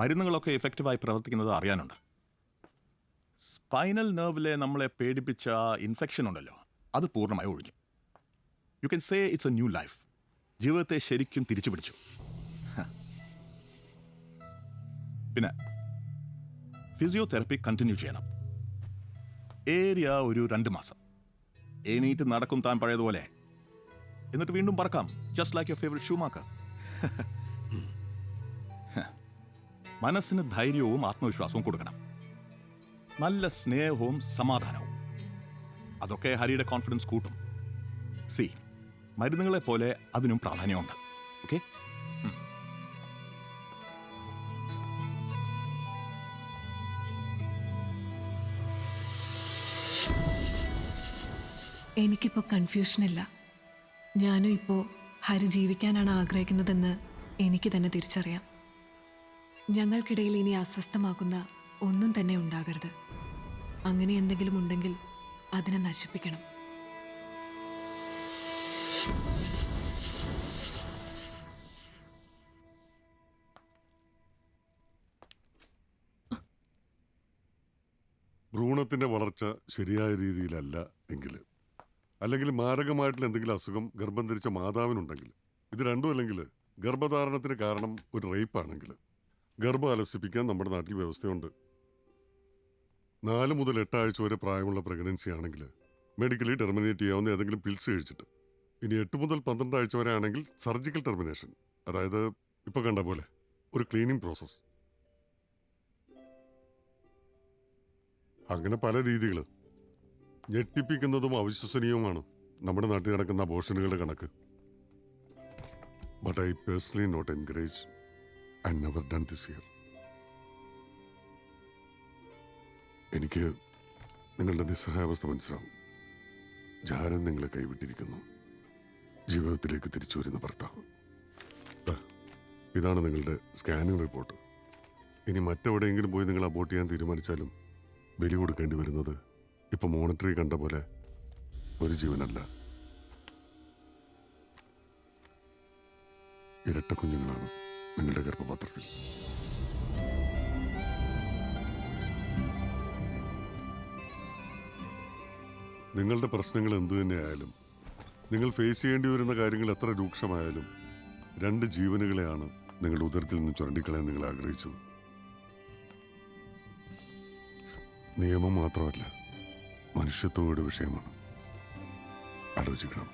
മരുന്നുകളൊക്കെ എഫക്റ്റീവായി പ്രവർത്തിക്കുന്നത് അറിയാനുണ്ട്. സ്പൈനൽ നെർവിലെ നമ്മളെ പേടിപ്പിച്ച ഇൻഫെക്ഷൻ ഉണ്ടല്ലോ, അത് പൂർണ്ണമായി ഒഴിഞ്ഞു. You can say it's A new life. ജീവിതത്തെ ശരിക്കും തിരിച്ചു പിടിച്ചു. പിന്നെ ഫിസിയോതെറപ്പി കണ്ടിന്യൂ ചെയ്യണം. ഏരിയ ഒരു 2 മാസം. എണീറ്റ് നടക്കും താൻ പഴയതുപോലെ. എന്നിട്ട് വീണ്ടും പറക്കാം, just like your favourite Schumacher. മനസ്സിന് ധൈര്യവും ആത്മവിശ്വാസവും കൊടുക്കണം. നല്ല സ്നേഹവും സമാധാനവും. അതൊക്കെ ഹരിയുടെ കോൺഫിഡൻസ് കൂട്ടും. സി, മരുന്നുകളെ പോലെ അതിനും പ്രാധാന്യമുണ്ട്. ഓക്കെ? എനിക്കിപ്പോൾ കൺഫ്യൂഷനില്ല. ഞാനും ഇപ്പോൾ ഹരി ജീവിക്കാനാണ് ആഗ്രഹിക്കുന്നതെന്ന് എനിക്ക് തന്നെ തിരിച്ചറിയാം. ഞങ്ങൾക്കിടയിൽ ഇനി അസ്വസ്ഥമാക്കുന്ന ഒന്നും തന്നെ ഉണ്ടാകരുത്. അങ്ങനെ എന്തെങ്കിലും ഉണ്ടെങ്കിൽ അതിനെ നശിപ്പിക്കണം. ഭ്രൂണത്തിന്റെ വളർച്ച ശരിയായ രീതിയിലല്ല എങ്കിൽ, അല്ലെങ്കിൽ മാരകമായിട്ടുള്ള എന്തെങ്കിലും അസുഖം ഗർഭം ധരിച്ച മാതാവിനുണ്ടെങ്കിൽ, ഇത് രണ്ടും അല്ലെങ്കിൽ ഗർഭധാരണത്തിന് കാരണം ഒരു റേപ്പാണെങ്കിൽ ഗർഭം അലസിപ്പിക്കാൻ നമ്മുടെ നാട്ടിൽ വ്യവസ്ഥയുണ്ട്. 4 മുതൽ 8 ആഴ്ച വരെ പ്രായമുള്ള പ്രഗ്നൻസി ആണെങ്കിൽ മെഡിക്കലി ടെർമിനേറ്റ് ചെയ്യാവുന്ന ഏതെങ്കിലും പിൽസ് കഴിച്ചിട്ട്. ഇനി 8 മുതൽ 12 ആഴ്ച വരെ ആണെങ്കിൽ സർജിക്കൽ ടെർമിനേഷൻ, അതായത് ഇപ്പോൾ കണ്ട പോലെ ഒരു ക്ലീനിങ് പ്രോസസ്. അങ്ങനെ പല രീതികൾ. ഞെട്ടിപ്പിക്കുന്നതും അവിശ്വസനീയവുമാണ് നമ്മുടെ നാട്ടിൽ നടക്കുന്ന അബോർഷനുകളുടെ കണക്ക്. But I personally not encourage and never done this year. എനിക്ക് നിങ്ങളുടെ നിസ്സഹായാവസ്ഥ മനസ്സിലാവും. ജാരൻ നിങ്ങളെ കൈവിട്ടിരിക്കുന്നു. ജീവിതത്തിലേക്ക് തിരിച്ചു വരുന്ന ഭർത്താവ്. ഇതാണ് നിങ്ങളുടെ സ്കാനിങ് റിപ്പോർട്ട്. ഇനി മറ്റെവിടെയെങ്കിലും പോയി നിങ്ങൾ അബോർട്ട് ചെയ്യാൻ തീരുമാനിച്ചാലും ബലി കൊടുക്കേണ്ടി വരുന്നത് ഇപ്പൊ മോണിറ്ററി കണ്ട പോലെ ഒരു ജീവനല്ല, ഇരട്ട കുഞ്ഞുങ്ങളാണ് നിങ്ങളുടെ ഗർഭപാത്രത്തിൽ. നിങ്ങളുടെ പ്രശ്നങ്ങൾ എന്തു തന്നെയായാലും, നിങ്ങൾ ഫേസ് ചെയ്യേണ്ടി വരുന്ന കാര്യങ്ങൾ എത്ര രൂക്ഷമായാലും 2 ജീവനുകളെയാണ് നിങ്ങളുടെ ഉദരത്തിൽ നിന്ന് ചുരണ്ടിക്കളയാൻ നിങ്ങൾ ആഗ്രഹിച്ചത്. നിയമം മാത്രമല്ല, മനുഷ്യത്വയുടെ വിഷയമാണ്. ആലോചിക്കണം.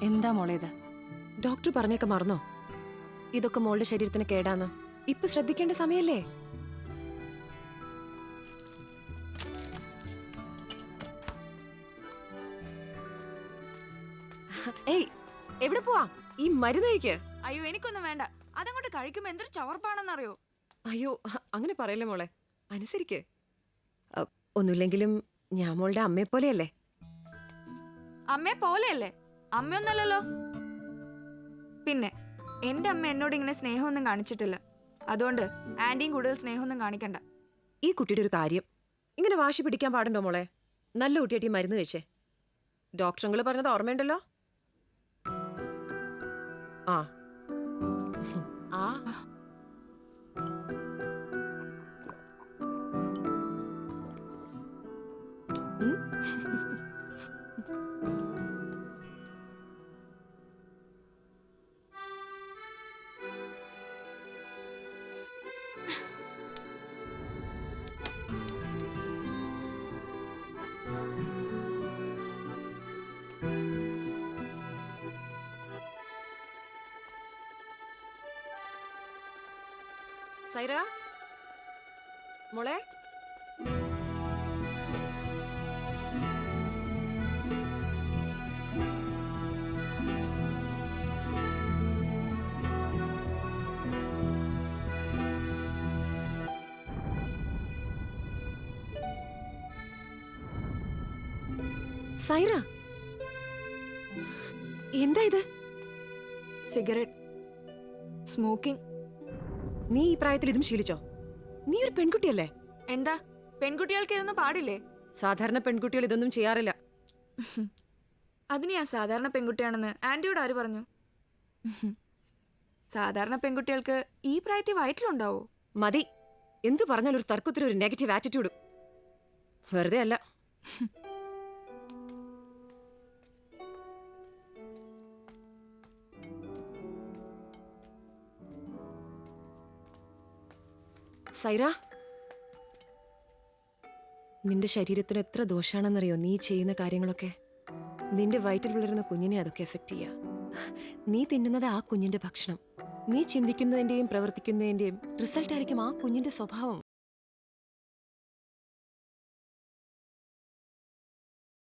എന്താ മോളെ ഇത്? ഡോക്ടർ പറഞ്ഞേക്ക് മറന്നോ? ഇതൊക്കെ മോളുടെ ശരീരത്തിന് കേടാന്ന്. ഇപ്പൊ ശ്രദ്ധിക്കേണ്ട സമയല്ലേ? ഏയ്, എവിടെ പോവാ? ഈ മരുന്ന് കഴിക്ക്. അയ്യോ, എനിക്കൊന്നും വേണ്ട. അതങ്ങോട്ട് കഴിക്കുമ്പോ എന്തൊരു ചവർപ്പാണെന്നറിയോ? അയ്യോ, അങ്ങനെ പറയല്ലേ മോളെ. അനുസരിക്ക്. ഒന്നുമില്ലെങ്കിലും ഞാൻ മോളുടെ അമ്മയെ പോലെയല്ലേ? അമ്മയെ പോലെയല്ലേ? അമ്മയൊന്നല്ലല്ലോ. പിന്നെ എന്റെ അമ്മ എന്നോട് ഇങ്ങനെ സ്നേഹമൊന്നും കാണിച്ചിട്ടില്ല. അതുകൊണ്ട് ആന്റിയും കൂടുതൽ സ്നേഹമൊന്നും കാണിക്കണ്ട. ഈ കുട്ടിയുടെ ഒരു കാര്യം ഇങ്ങനെ വാശി പിടിക്കാൻ പാടുണ്ടോ മോളെ? നല്ല കുട്ടിയായിട്ട് ഈ മരുന്ന് കഴിച്ചേ. ഡോക്ടറുകൾ പറഞ്ഞത് ഓർമ്മയുണ്ടല്ലോ. ആ ആ സൈറ മോളെ സൈറ എന്താ ഇത്? Cigarette smoking. നീ ഈ പ്രായത്തിൽ ഇതും ശീലിച്ചോ? നീ ഒരു പെൺകുട്ടിയല്ലേ? എന്താ പെൺകുട്ടികൾക്ക് ഇതൊന്നും പാടില്ലേ? സാധാരണ പെൺകുട്ടികൾ ഇതൊന്നും ചെയ്യാറില്ല. അതിന് ഞാൻ സാധാരണ പെൺകുട്ടിയാണെന്ന് ആന്റിയോട് ആര് പറഞ്ഞു? സാധാരണ പെൺകുട്ടികൾക്ക് ഈ പ്രായത്തിൽ വയറ്റിലുണ്ടാവോ? മതി, എന്തു പറഞ്ഞാൽ ഒരു തർക്കത്തിന് ഒരു നെഗറ്റീവ് ആറ്റിറ്റ്യൂഡും. വെറുതെ അല്ല. സൈറ, നിന്റെ ശരീരത്തിന് എത്ര ദോഷാണെന്നറിയോ നീ ചെയ്യുന്ന കാര്യങ്ങളൊക്കെ? നിന്റെ വയറ്റിൽ വളരുന്ന കുഞ്ഞിനെ അതൊക്കെ എഫക്റ്റ് ചെയ്യാ. നീ തിന്നുന്നത് ആ കുഞ്ഞിന്റെ ഭക്ഷണം. നീ ചിന്തിക്കുന്നതിന്റെയും പ്രവർത്തിക്കുന്നതിന്റെയും റിസൾട്ട് ആയിരിക്കും ആ കുഞ്ഞിന്റെ സ്വഭാവം.